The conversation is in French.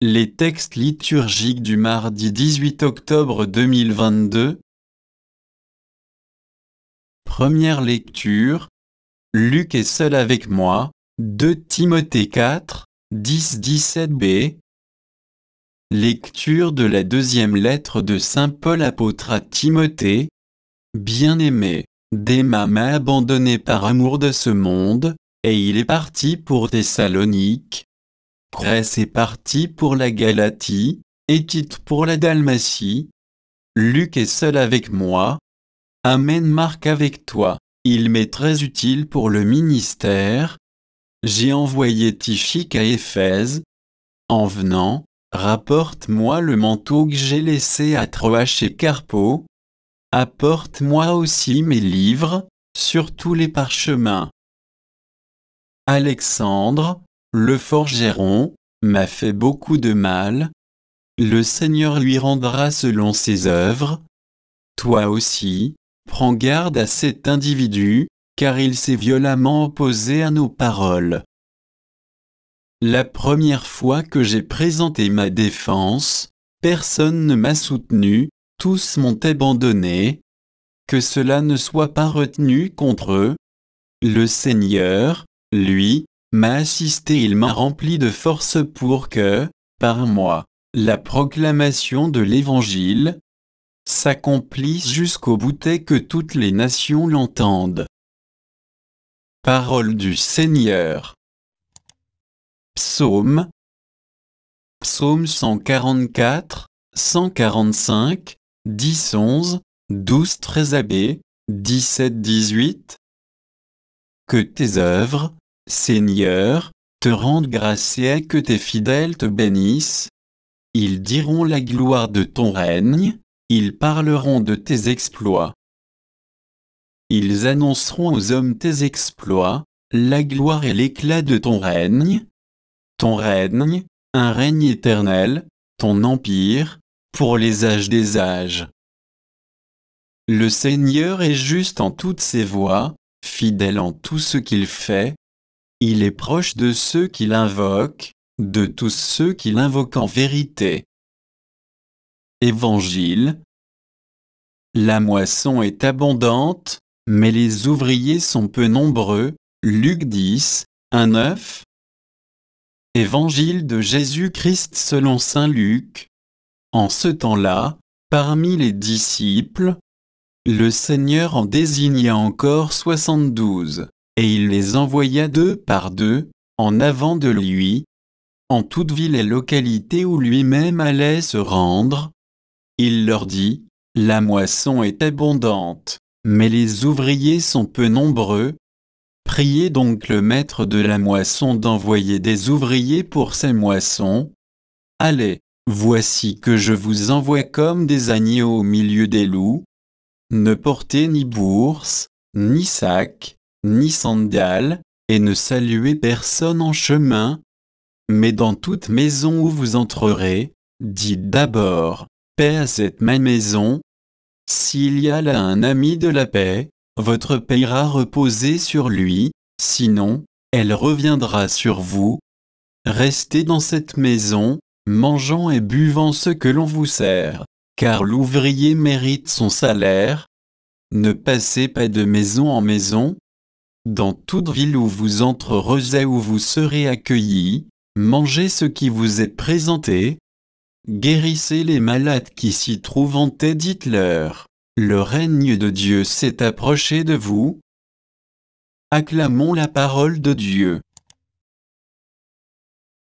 Les textes liturgiques du mardi 18 octobre 2022. Première lecture. Luc est seul avec moi. 2 Timothée 4, 10-17b. Lecture de la deuxième lettre de saint Paul apôtre à Timothée. Bien-aimé, Démas m'a abandonné par amour de ce monde, et il est parti pour Thessalonique. Crès est parti pour la Galatie, et Tite pour la Dalmatie. Luc est seul avec moi. Amène Marc avec toi, il m'est très utile pour le ministère. J'ai envoyé Tychik à Éphèse. En venant, rapporte-moi le manteau que j'ai laissé à Troas chez Carpo. Apporte-moi aussi mes livres, surtout les parchemins. Alexandre, le forgeron, m'a fait beaucoup de mal. Le Seigneur lui rendra selon ses œuvres. Toi aussi, prends garde à cet individu, car il s'est violemment opposé à nos paroles. La première fois que j'ai présenté ma défense, personne ne m'a soutenu, tous m'ont abandonné. Que cela ne soit pas retenu contre eux. Le Seigneur, lui, m'a assisté, il m'a rempli de force pour que, par moi, la proclamation de l'Évangile s'accomplisse jusqu'au bout et que toutes les nations l'entendent. Parole du Seigneur. Psaume. Psaume 144, 145, 10-11, 12-13b, 17-18. Que tes œuvres, Seigneur, te rendent grâce et que tes fidèles te bénissent. Ils diront la gloire de ton règne, ils parleront de tes exploits. Ils annonceront aux hommes tes exploits, la gloire et l'éclat de ton règne. Ton règne, un règne éternel, ton empire, pour les âges des âges. Le Seigneur est juste en toutes ses voies, fidèle en tout ce qu'il fait. Il est proche de ceux qui l'invoquent, de tous ceux qui l'invoquent en vérité. Évangile. La moisson est abondante, mais les ouvriers sont peu nombreux. Luc 10, 1-9. Évangile de Jésus-Christ selon saint Luc. En ce temps-là, parmi les disciples, le Seigneur en désigna encore 72, et il les envoya 2 par 2, en avant de lui, en toute ville et localité où lui-même allait se rendre. Il leur dit, la moisson est abondante, mais les ouvriers sont peu nombreux. Priez donc le maître de la moisson d'envoyer des ouvriers pour ces moissons. Allez, voici que je vous envoie comme des agneaux au milieu des loups. Ne portez ni bourse, ni sac, ni sandales, et ne saluez personne en chemin. Mais dans toute maison où vous entrerez, dites d'abord, paix à cette même maison. S'il y a là un ami de la paix, votre paix ira reposer sur lui, sinon, elle reviendra sur vous. Restez dans cette maison, mangeant et buvant ce que l'on vous sert, car l'ouvrier mérite son salaire. Ne passez pas de maison en maison. Dans toute ville où vous entrerez et où vous serez accueillis, mangez ce qui vous est présenté. Guérissez les malades qui s'y trouvent et dites-leur, le règne de Dieu s'est approché de vous. Acclamons la parole de Dieu.